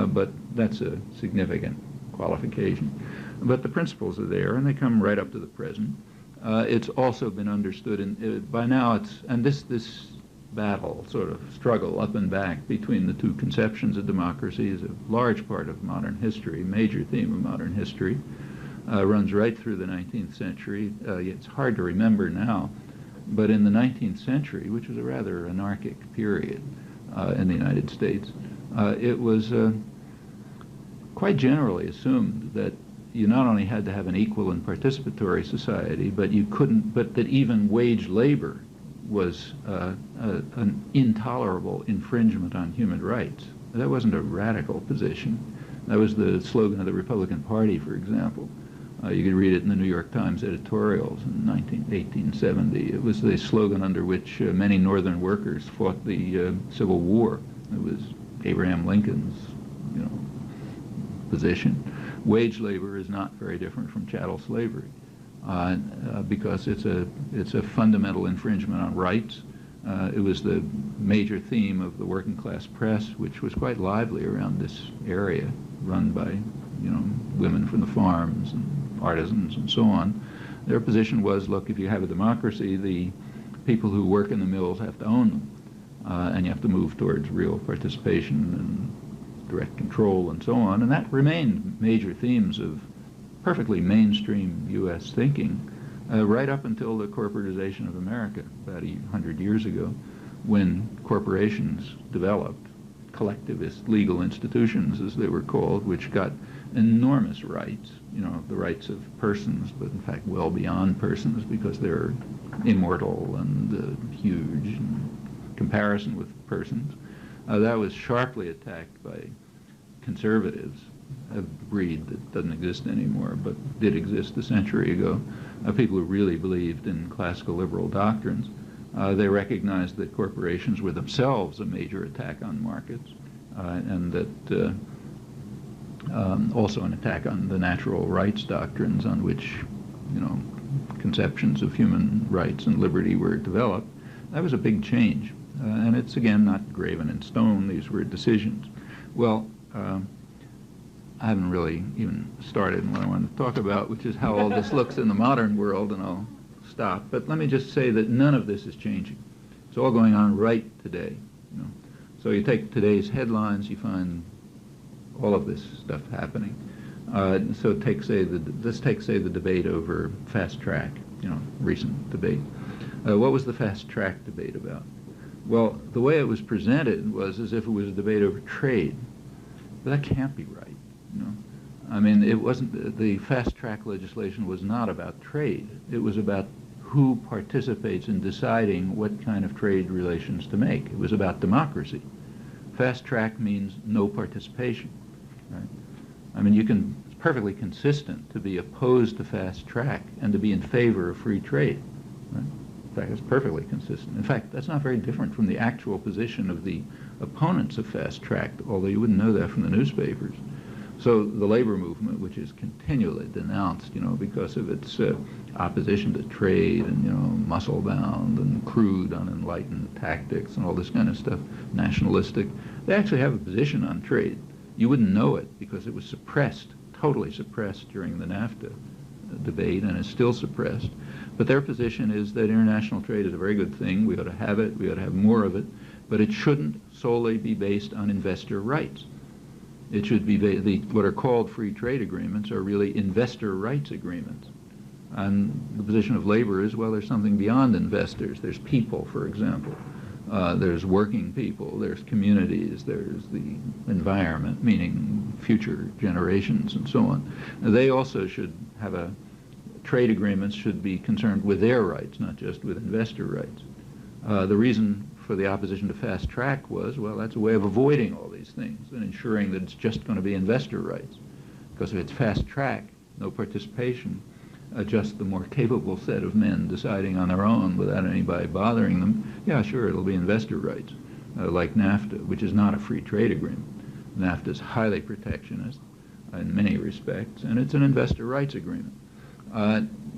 but that's a significant qualification. But the principles are there, and they come right up to the present. It's also been understood, by now and this battle, sort of struggle up and back between the two conceptions of democracy is a large part of modern history, major theme of modern history, runs right through the 19th century. It's hard to remember now, but in the 19th century, which was a rather anarchic period in the United States, it was quite generally assumed that you not only had to have an equal and participatory society, but that even wage labor was an intolerable infringement on human rights. That wasn't a radical position. That was the slogan of the Republican Party, for example. You could read it in the New York Times editorials in 1870. It was the slogan under which many Northern workers fought the Civil War. It was Abraham Lincoln's, position. Wage labor is not very different from chattel slavery because it's a fundamental infringement on rights. It was the major theme of the working class press, which was quite lively around this area, run by women from the farms and artisans and so on. Their position was, look, if you have a democracy, the people who work in the mills have to own them, and you have to move towards real participation and direct control and so on. And that remained major themes of perfectly mainstream U.S. thinking right up until the corporatization of America about 100 years ago, when corporations developed collectivist legal institutions, as they were called, which got enormous rights, the rights of persons, but in fact well beyond persons because they're immortal and huge in comparison with persons. That was sharply attacked by conservatives, a breed that doesn't exist anymore, but did exist a century ago, people who really believed in classical liberal doctrines. They recognized that corporations were themselves a major attack on markets, and that also an attack on the natural rights doctrines on which, conceptions of human rights and liberty were developed. That was a big change, and it's again not graven in stone. These were decisions. Well, I haven't really even started on what I want to talk about, which is how all this looks in the modern world, and I'll stop. But let me just say that none of this is changing. It's all going on right today. So you take today's headlines, you find all of this stuff happening. So let's take, say, the debate over fast track, recent debate. What was the fast track debate about? Well, the way it was presented was as if it was a debate over trade. But that can't be right. I mean, it wasn't, the fast track legislation was not about trade. It was about who participates in deciding what kind of trade relations to make. It was about democracy. Fast track means no participation. Right? I mean, it's perfectly consistent to be opposed to fast track and to be in favor of free trade. Right? In fact, it's perfectly consistent. In fact, that's not very different from the actual position of the opponents of fast track, although you wouldn't know that from the newspapers. So the labor movement, which is continually denounced, because of its opposition to trade and, muscle-bound and crude, unenlightened tactics and all this kind of stuff, nationalistic, they actually have a position on trade. You wouldn't know it because it was suppressed, totally suppressed during the NAFTA debate, and is still suppressed. But their position is that international trade is a very good thing. We ought to have it. We ought to have more of it. But it shouldn't solely be based on investor rights. It should be what are called free trade agreements are really investor rights agreements. And the position of labor is, well, there's something beyond investors. There's people, for example. There's working people. There's communities. There's the environment, meaning future generations and so on. They also should have trade agreements should be concerned with their rights, not just with investor rights. The reason for the opposition to fast track was, well, that's a way of avoiding all these things and ensuring that it's just going to be investor rights. Because if it's fast track, no participation, just the more capable set of men deciding on their own without anybody bothering them, yeah, sure, it'll be investor rights, like NAFTA, which is not a free trade agreement. NAFTA is highly protectionist in many respects, and it's an investor rights agreement.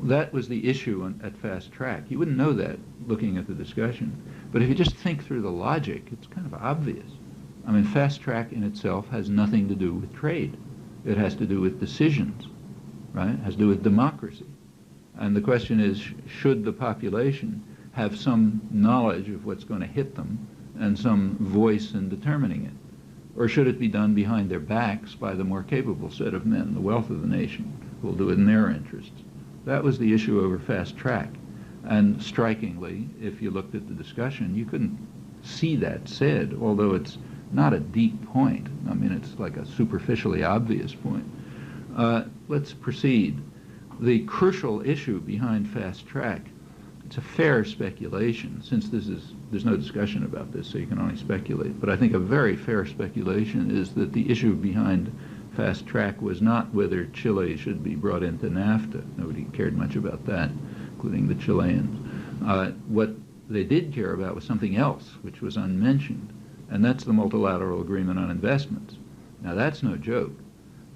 That was the issue at fast track. You wouldn't know that looking at the discussion. But if you just think through the logic, it's kind of obvious. I mean, fast track in itself has nothing to do with trade. It has to do with decisions, right? It has to do with democracy. And the question is, should the population have some knowledge of what's going to hit them and some voice in determining it? Or should it be done behind their backs by the more capable set of men, the wealth of the nation, who will do it in their interests? That was the issue over fast track. And strikingly, if you looked at the discussion, you couldn't see that said, although it's not a deep point. I mean, it's like a superficially obvious point. Let's proceed. The crucial issue behind fast track, it's a fair speculation, since there's no discussion about this, so you can only speculate. But I think a very fair speculation is that the issue behind fast track was not whether Chile should be brought into NAFTA. Nobody cared much about that, including the Chileans. What they did care about was something else, which was unmentioned, and that's the multilateral agreement on investments. Now, that's no joke.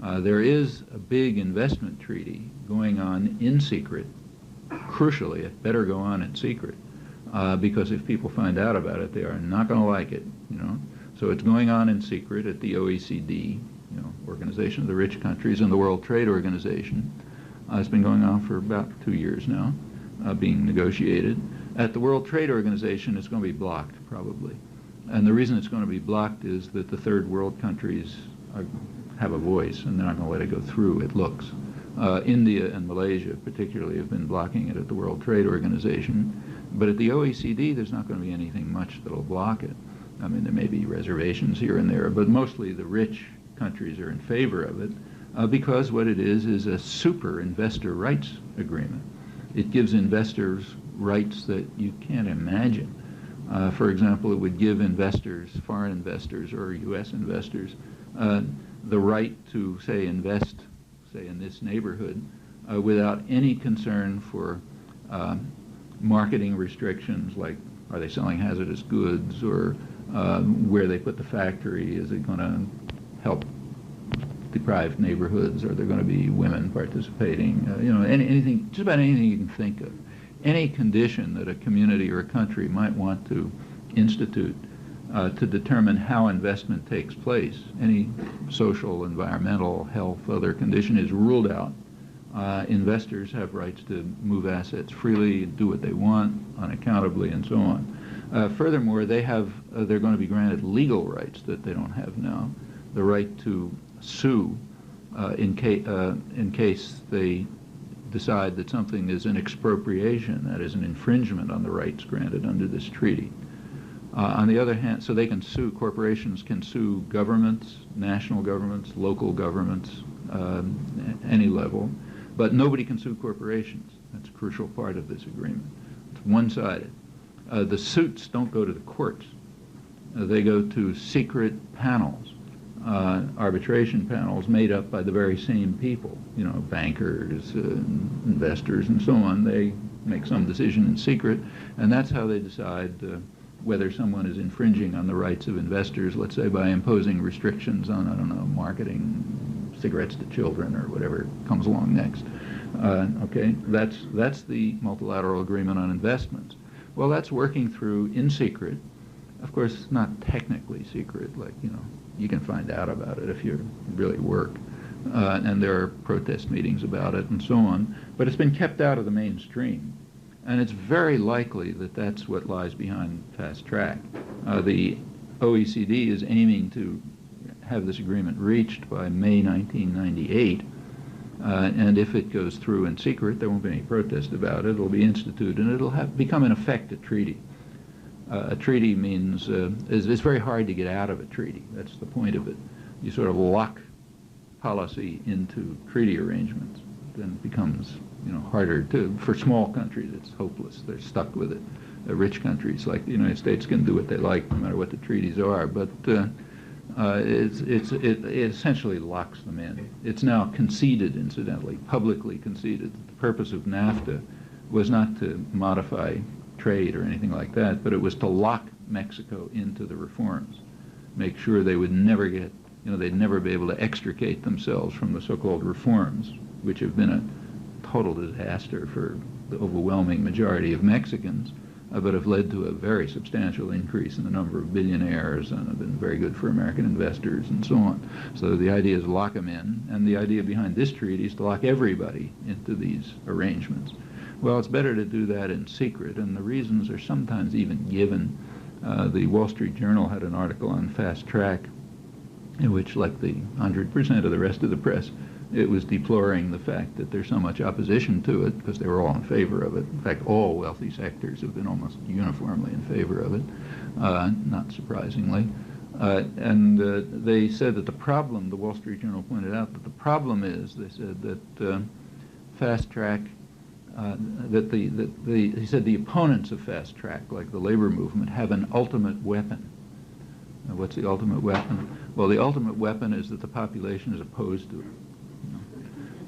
There is a big investment treaty going on in secret. Crucially, it better go on in secret, because if people find out about it, they are not going to like it, you know. So it's going on in secret at the OECD, you know, Organization of the Rich Countries, and the World Trade Organization. It's been going on for about 2 years now, being negotiated. At the World Trade Organization, it's going to be blocked, probably. And the reason it's going to be blocked is that the third world countries have a voice, and they're not going to let it go through, it looks. India and Malaysia particularly have been blocking it at the World Trade Organization. But at the OECD, there's not going to be anything much that will block it. I mean, there may be reservations here and there, but mostly the rich countries are in favor of it, because what it is a super investor rights agreement. It gives investors rights that you can't imagine. For example, it would give investors, foreign investors or U.S. investors, the right to, say, invest, say, in this neighborhood without any concern for marketing restrictions, like are they selling hazardous goods, or where they put the factory, is it going to help deprived neighborhoods, are there going to be women participating, you know, anything, just about anything you can think of. Any condition that a community or a country might want to institute to determine how investment takes place, any social, environmental, health, other condition is ruled out. Investors have rights to move assets freely, do what they want, unaccountably, and so on. Furthermore, they're going to be granted legal rights that they don't have now. The right to sue in case they decide that something is an expropriation, that is an infringement on the rights granted under this treaty. On the other hand, so they can sue, corporations can sue governments, national governments, local governments, any level, but nobody can sue corporations. That's a crucial part of this agreement. It's one-sided. The suits don't go to the courts. They go to secret panels, arbitration panels made up by the very same people, you know, bankers, investors, and so on. They make some decision in secret, and that's how they decide whether someone is infringing on the rights of investors, let's say by imposing restrictions on, I don't know, marketing cigarettes to children or whatever comes along next. Okay, that's the multilateral agreement on investments. Well, that's working through in secret. Of course, not technically secret, like, you know, you can find out about it if you really work. And there are protest meetings about it and so on. But it's been kept out of the mainstream. And it's very likely that that's what lies behind fast track. The OECD is aiming to have this agreement reached by May 1998. And if it goes through in secret, there won't be any protest about it. It'll be instituted, and it'll become, in effect, a treaty. A treaty means it's very hard to get out of a treaty. That's the point of it. You sort of lock policy into treaty arrangements. Then it becomes, you know, harder to, for small countries, it's hopeless. They're stuck with it. Rich countries like the United States can do what they like no matter what the treaties are, but it essentially locks them in. It's now conceded, incidentally, publicly conceded, that the purpose of NAFTA was not to modify trade or anything like that, but it was to lock Mexico into the reforms, make sure they would never get, you know, they'd never be able to extricate themselves from the so-called reforms, which have been a total disaster for the overwhelming majority of Mexicans. but have led to a very substantial increase in the number of billionaires and have been very good for American investors and so on. So the idea is lock them in, and the idea behind this treaty is to lock everybody into these arrangements. Well, it's better to do that in secret, and the reasons are sometimes even given. The Wall Street Journal had an article on fast track in which, like the 100% of the rest of the press, it was deploring the fact that there's so much opposition to it because they were all in favor of it. In fact, all wealthy sectors have been almost uniformly in favor of it, not surprisingly. They said that the problem, the Wall Street Journal pointed out that the problem is, they said that fast track, he said the opponents of fast track, like the labor movement, have an ultimate weapon. Now, what's the ultimate weapon? Well, the ultimate weapon is that the population is opposed to it.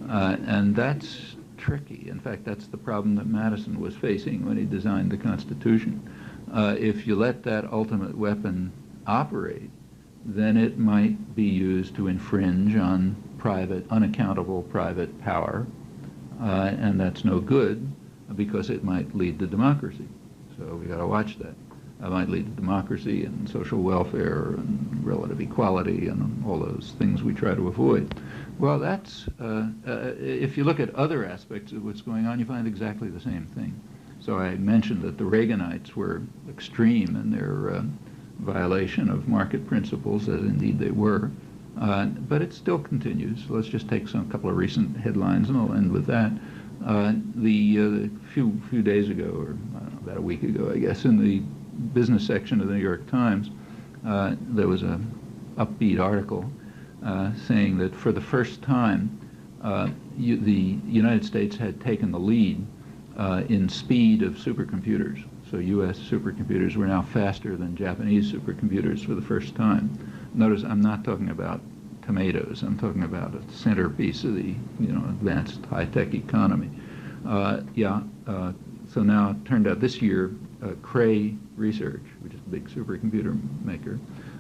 And that's tricky. In fact, that's the problem that Madison was facing when he designed the Constitution. If you let that ultimate weapon operate, then it might be used to infringe on private, unaccountable private power, and that's no good because it might lead to democracy. So we got to watch that. It might lead to democracy and social welfare and relative equality and all those things we try to avoid. Well, that's, if you look at other aspects of what's going on, you find exactly the same thing. So I mentioned that the Reaganites were extreme in their violation of market principles, as indeed they were, but it still continues. So let's just take a couple of recent headlines, and I'll end with that. The few days ago, or I don't know, about a week ago, I guess, in the business section of the New York Times, there was an upbeat article saying that for the first time, the United States had taken the lead in speed of supercomputers. So U.S. supercomputers were now faster than Japanese supercomputers for the first time. Notice I'm not talking about tomatoes. I'm talking about a centerpiece of the advanced high-tech economy. So now it turned out this year, Cray Research, which is a big supercomputer maker,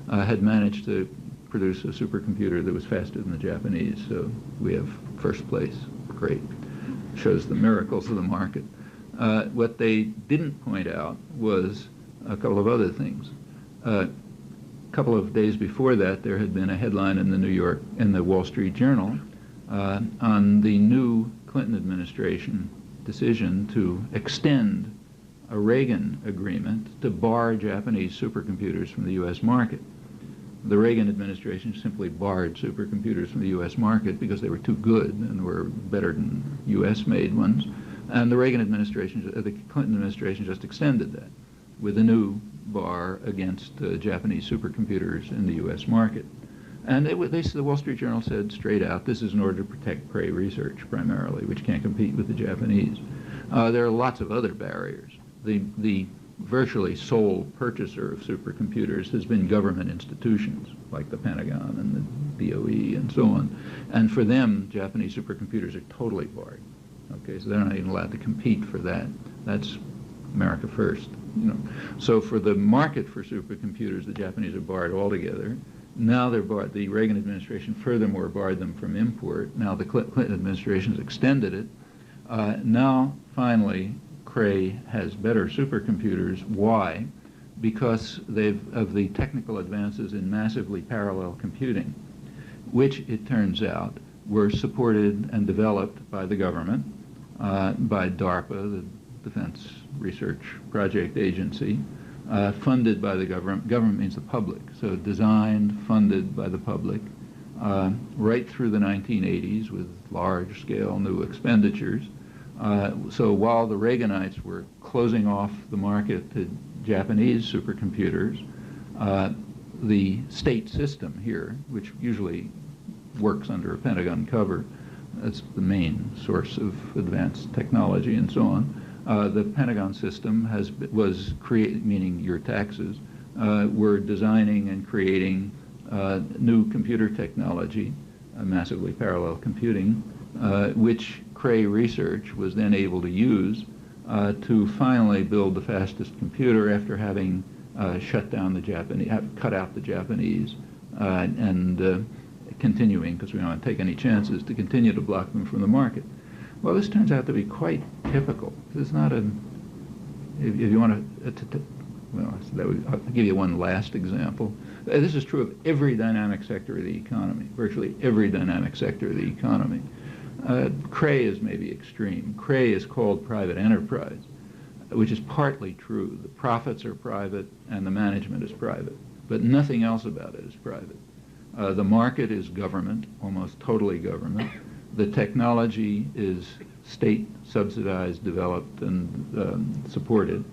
had managed to produce a supercomputer that was faster than the Japanese. So we have first place. Great. Shows the miracles of the market. What they didn't point out was a couple of other things. A couple of days before that, there had been a headline in the Wall Street Journal on the new Clinton administration decision to extend a Reagan agreement to bar Japanese supercomputers from the U.S. market. The Reagan administration simply barred supercomputers from the U.S. market because they were too good and were better than U.S.-made ones. And the the Clinton administration just extended that with a new bar against Japanese supercomputers in the U.S. market. And the Wall Street Journal said straight out, this is in order to protect Cray Research primarily, which can't compete with the Japanese. There are lots of other barriers. The virtually sole purchaser of supercomputers has been government institutions like the Pentagon and the DOE and so on. And for them, Japanese supercomputers are totally barred. Okay, so they're not even allowed to compete for that. That's America first. So for the market for supercomputers, the Japanese are barred altogether. Now they're barred. The Reagan administration furthermore barred them from import. Now the Clinton administration has extended it. Now, finally, Cray has better supercomputers. Why? Because of the technical advances in massively parallel computing, which it turns out were supported and developed by the government, by DARPA, the Defense Research Project Agency, funded by the government. Government means the public, so designed, funded by the public, right through the 1980s with large-scale new expenditures. So while the Reaganites were closing off the market to Japanese supercomputers, the state system here, which usually works under a Pentagon cover, that's the main source of advanced technology and so on, the Pentagon system was creating, meaning your taxes, were designing and creating new computer technology, massively parallel computing, which Cray Research was then able to use to finally build the fastest computer after having shut down the Japanese, cut out the Japanese, and continuing, because we don't want to take any chances, to continue to block them from the market. Well, this turns out to be quite typical. It's not if you want well, I'll give you one last example. This is true of every dynamic sector of the economy, virtually every dynamic sector of the economy. Cray is maybe extreme. Cray is called private enterprise, which is partly true. The profits are private and the management is private, but nothing else about it is private. The market is government, almost totally government. The technology is state subsidized, developed, and supported.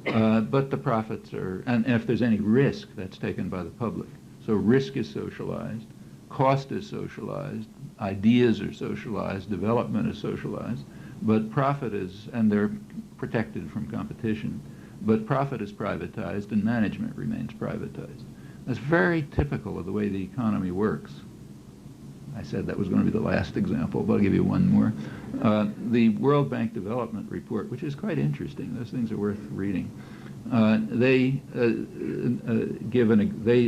But the profits are, and if there's any risk, that's taken by the public. So risk is socialized, cost is socialized, ideas are socialized, development is socialized, but profit is, and they're protected from competition, but profit is privatized and management remains privatized. That's very typical of the way the economy works. I said that was going to be the last example, but I'll give you one more. The World Bank Development Report, which is quite interesting, those things are worth reading. They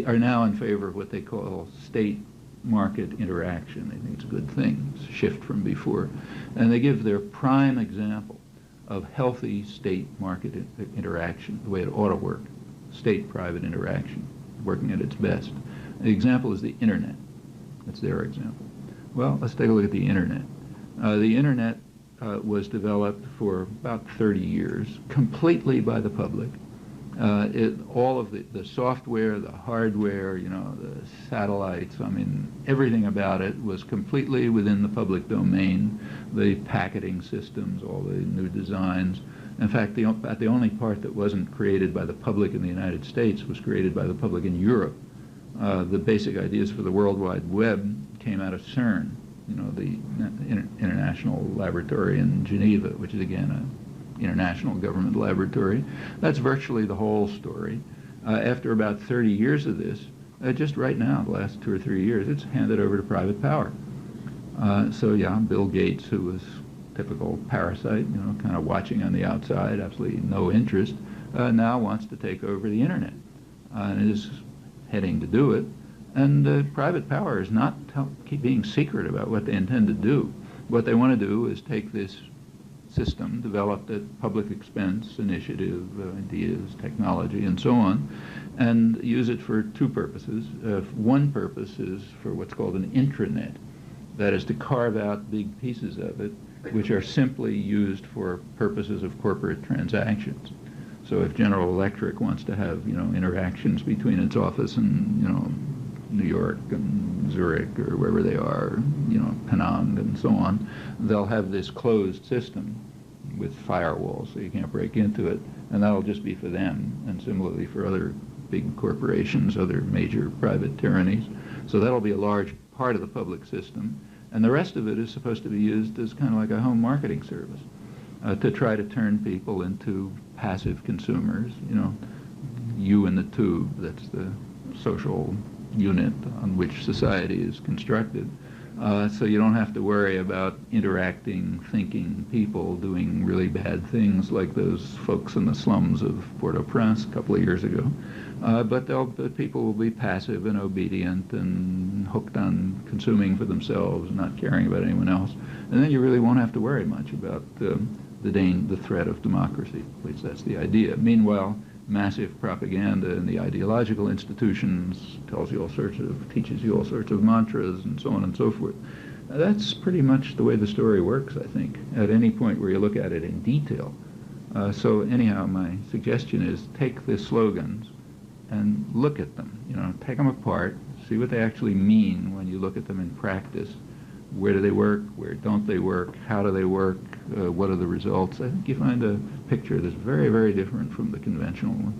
are now in favor of what they call state-market interaction. They think it's a good thing, it's a shift from before. And they give their prime example of healthy state-market interaction, the way it ought to work, state-private interaction, working at its best. The example is the Internet. That's their example. Well, let's take a look at the Internet. The Internet was developed for about 30 years, completely by the public. All of the software, the hardware, the satellites, I mean, everything about it was completely within the public domain. The packaging systems, all the new designs. In fact, the only part that wasn't created by the public in the United States was created by the public in Europe. The basic ideas for the World Wide Web came out of CERN, the International Laboratory in Geneva, which is again an international government laboratory. That's virtually the whole story. After about 30 years of this, just right now, the last 2 or 3 years, it's handed over to private power. So yeah, Bill Gates, who was typical parasite, kind of watching on the outside, absolutely no interest, now wants to take over the Internet and is heading to do it. And private power is not keep being secret about what they intend to do. What they want to do is take this system developed at public expense, initiative, ideas, technology, and so on, and use it for two purposes. One purpose is for what's called an intranet, that is to carve out big pieces of it, which are simply used for purposes of corporate transactions. So if General Electric wants to have, interactions between its office and, New York and Zurich or wherever they are, Penang and so on, they'll have this closed system with firewalls so you can't break into it, and that'll just be for them, and similarly for other big corporations, other major private tyrannies. So that'll be a large part of the public system, and the rest of it is supposed to be used as kind of like a home marketing service to try to turn people into passive consumers, you in the tube, that's the social unit on which society is constructed. So you don't have to worry about interacting, thinking people doing really bad things like those folks in the slums of Port-au-Prince a couple of years ago. But the people will be passive and obedient and hooked on consuming for themselves, not caring about anyone else. And then you really won't have to worry much about the threat of democracy. At least that's the idea. Meanwhile, massive propaganda in the ideological institutions teaches you all sorts of mantras and so on and so forth. That's pretty much the way the story works, I think, at any point where you look at it in detail. So anyhow, my suggestion is take the slogans and look at them. Take them apart, see what they actually mean when you look at them in practice. Where do they work? Where don't they work? How do they work? What are the results? I think you find a picture that's very, very different from the conventional one.